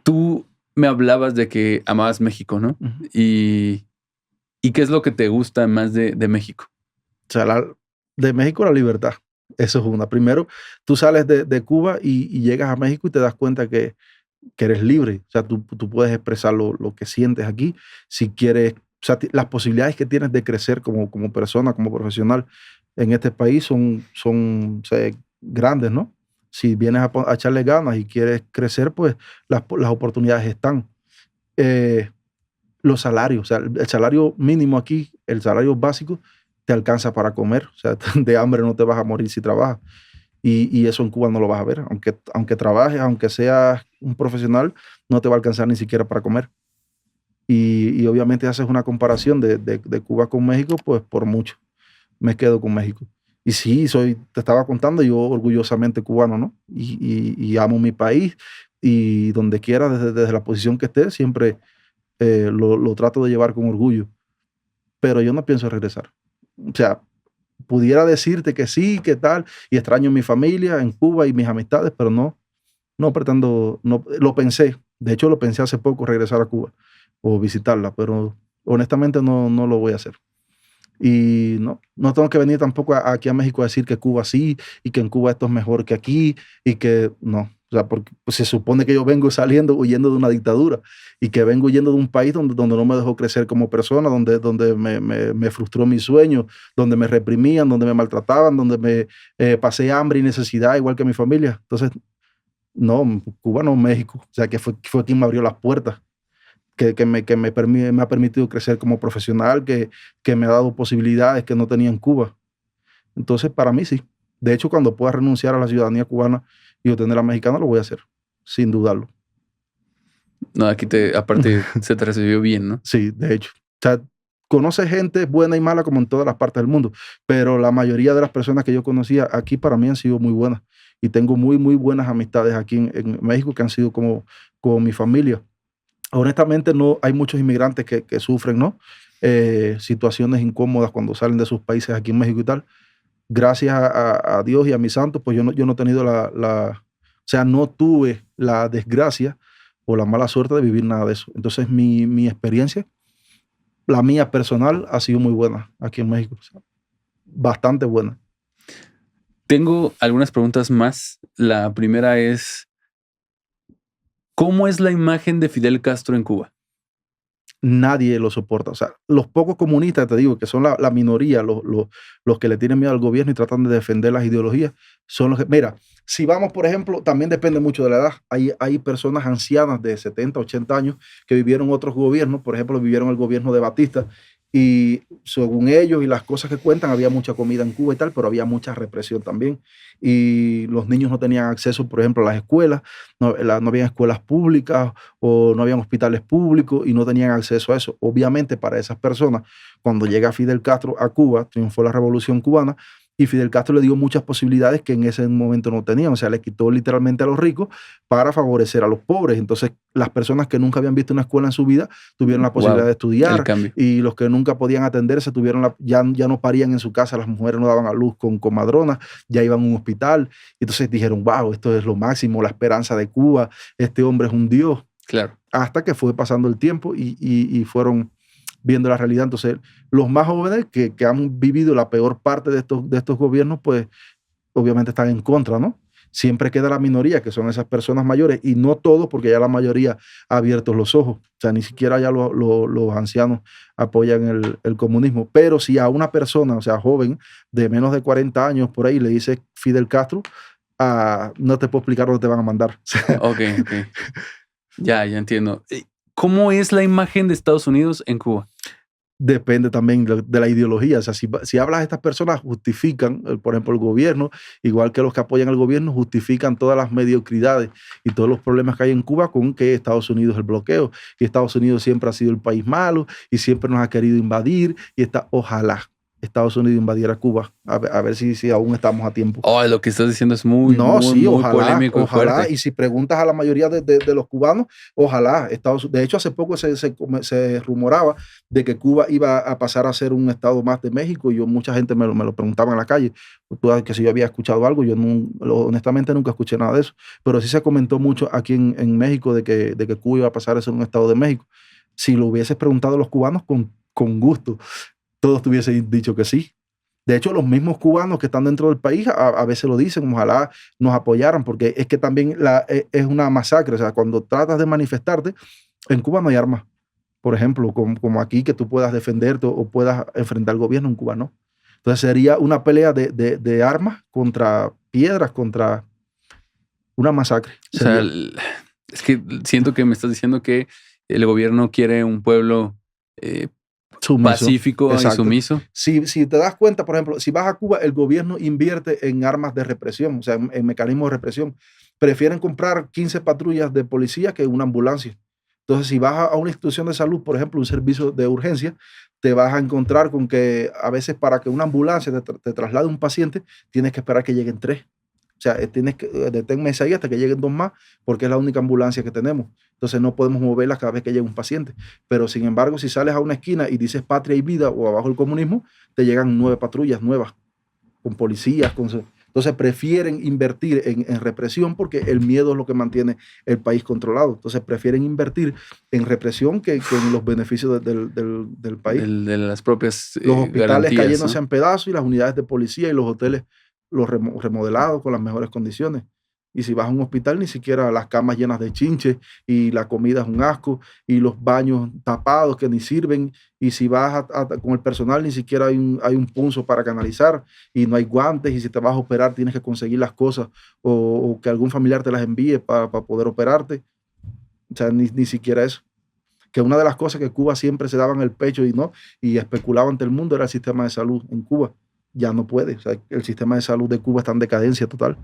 Tú me hablabas de que amabas México, ¿no? Ujú. ¿Y qué es lo que te gusta más de México? O sea, de México la libertad. Eso es una. Primero, tú sales de Cuba y llegas a México y te das cuenta que eres libre. O sea, tú puedes expresar lo que sientes aquí. Si quieres, o sea, las posibilidades que tienes de crecer como persona, como profesional en este país son o sea, grandes, ¿no? Si vienes a echarle ganas y quieres crecer, pues las oportunidades están. Eh, los salarios, o sea, el salario mínimo aquí, el salario básico, te alcanza para comer. O sea, de hambre no te vas a morir si trabajas. Y eso en Cuba no lo vas a ver. Aunque trabajes, aunque seas un profesional, no te va a alcanzar ni siquiera para comer. Y obviamente haces una comparación de Cuba con México, pues por mucho. Me quedo con México. Y sí, te estaba contando, yo orgullosamente cubano, ¿no? Y amo mi país y donde quiera, desde la posición que esté, siempre lo trato de llevar con orgullo. Pero yo no pienso regresar. O sea, pudiera decirte que sí, que tal, y extraño mi familia en Cuba y mis amistades, pero no pretendo, no, lo pensé, de hecho lo pensé hace poco regresar a Cuba o visitarla, pero honestamente no lo voy a hacer. Y no tengo que venir tampoco aquí a México a decir que Cuba sí y que en Cuba esto es mejor que aquí y que no. O sea, porque pues, se supone que yo vengo saliendo, huyendo de una dictadura y que vengo huyendo de un país donde no me dejó crecer como persona, donde me frustró mi sueño, donde me reprimían, donde me maltrataban, donde me pasé hambre y necesidad, igual que mi familia. Entonces, no, Cuba no, México. O sea, que fue quien me abrió las puertas me ha permitido crecer como profesional, que me ha dado posibilidades que no tenía en Cuba. Entonces, para mí sí. De hecho, cuando pueda renunciar a la ciudadanía cubana y obtener la mexicana, lo voy a hacer, sin dudarlo. No, aquí aparte se te recibió bien, ¿no? Sí, de hecho. O sea, conoce gente buena y mala como en todas las partes del mundo, pero la mayoría de las personas que yo conocía aquí para mí han sido muy buenas. Y tengo muy, muy buenas amistades aquí en México que han sido como mi familia. Honestamente, no hay muchos inmigrantes que sufren, ¿no? Situaciones incómodas cuando salen de sus países aquí en México y tal. Gracias a Dios y a mis santos, pues yo no he tenido o sea, no tuve la desgracia o la mala suerte de vivir nada de eso. Entonces, mi experiencia, la mía personal, ha sido muy buena aquí en México. O sea, bastante buena. Tengo algunas preguntas más. La primera es, ¿cómo es la imagen de Fidel Castro en Cuba? Nadie lo soporta. O sea, los pocos comunistas, te digo, que son la minoría, los que le tienen miedo al gobierno y tratan de defender las ideologías, son los que, mira, si vamos, por ejemplo, también depende mucho de la edad. Hay personas ancianas de 70, 80 años que vivieron otros gobiernos, por ejemplo, vivieron el gobierno de Batista, y según ellos y las cosas que cuentan, había mucha comida en Cuba y tal, pero había mucha represión también. Y los niños no tenían acceso, por ejemplo, a las escuelas, no había escuelas públicas o no habían hospitales públicos y no tenían acceso a eso. Obviamente para esas personas, cuando llega Fidel Castro a Cuba, triunfó la Revolución Cubana y Fidel Castro le dio muchas posibilidades que en ese momento no tenían. O sea, le quitó literalmente a los ricos para favorecer a los pobres. Entonces, las personas que nunca habían visto una escuela en su vida tuvieron la posibilidad Wow, de el estudiar cambio. y los que nunca podían atenderse ya no parían en su casa, las mujeres no daban a luz con madronas, ya iban a un hospital. Entonces dijeron, wow, esto es lo máximo, la esperanza de Cuba, este hombre es un dios. Claro. Hasta que fue pasando el tiempo y fueron viendo la realidad. Entonces, los más jóvenes que han vivido la peor parte de estos gobiernos, pues obviamente están en contra, ¿no? Siempre queda la minoría, que son esas personas mayores, y no todos, porque ya la mayoría ha abierto los ojos. O sea, ni siquiera ya los ancianos apoyan el comunismo. Pero si a una persona, o sea, joven, de menos de 40 años, por ahí, le dice Fidel Castro, no te puedo explicar dónde te van a mandar. Ok. Ya entiendo. ¿Cómo es la imagen de Estados Unidos en Cuba? Depende también de la ideología. O sea, si hablas, estas personas justifican, por ejemplo, el gobierno, igual que los que apoyan al gobierno, justifican todas las mediocridades y todos los problemas que hay en Cuba con que Estados Unidos es el bloqueo. Y Estados Unidos siempre ha sido el país malo y siempre nos ha querido invadir. Ojalá Estados Unidos invadiera Cuba, a ver si aún estamos a tiempo. Oh, lo que estás diciendo es muy, No, muy, sí, muy ojalá, polémico y ojalá. fuerte. Y si preguntas a la mayoría de los cubanos, ojalá. De hecho, hace poco se rumoraba de que Cuba iba a pasar a ser un estado más de México, y mucha gente me lo preguntaba en la calle, que si yo había escuchado algo. Yo honestamente nunca escuché nada de eso, pero sí se comentó mucho aquí en México de que Cuba iba a pasar a ser un estado de México. Si lo hubieses preguntado a los cubanos, con gusto, todos te hubiesen dicho que sí. De hecho, los mismos cubanos que están dentro del país a veces lo dicen, ojalá nos apoyaran, porque es que también es una masacre. O sea, cuando tratas de manifestarte, en Cuba no hay armas. Por ejemplo, como aquí, que tú puedas defenderte o puedas enfrentar al gobierno, en Cuba no. Entonces sería una pelea de armas contra piedras, contra una masacre. O sea, es que siento que me estás diciendo que el gobierno quiere un pueblo Sumiso. pacífico Exacto. y sumiso. Si te das cuenta, por ejemplo, si vas a Cuba, el gobierno invierte en armas de represión, o sea, en mecanismos de represión. Prefieren comprar 15 patrullas de policía que una ambulancia. Entonces, si vas a una institución de salud, por ejemplo, un servicio de urgencia, te vas a encontrar con que a veces, para que una ambulancia te traslade un paciente, tienes que esperar que lleguen 3. O sea, tienes que detenerme ahí hasta que lleguen 2 más, porque es la única ambulancia que tenemos. Entonces no podemos moverla cada vez que llega un paciente. Pero sin embargo, si sales a una esquina y dices patria y vida o abajo el comunismo, te llegan 9 patrullas nuevas, con policías. Entonces prefieren invertir en represión, porque el miedo es lo que mantiene el país controlado. Entonces prefieren invertir en represión que en los beneficios del país. De las propias Los hospitales cayéndose, ¿no?, en pedazos, y las unidades de policía y los hoteles los remodelados con las mejores condiciones. Y si vas a un hospital, ni siquiera las camas llenas de chinches, y la comida es un asco, y los baños tapados que ni sirven. Y si vas con el personal, ni siquiera hay un punzo para canalizar, y no hay guantes. Y si te vas a operar, tienes que conseguir las cosas o que algún familiar te las envíe para poder operarte. O sea, ni siquiera eso. Que una de las cosas que Cuba siempre se daba en el pecho y especulaba ante el mundo era el sistema de salud en Cuba. Ya no puede. O sea, el sistema de salud de Cuba está en decadencia total.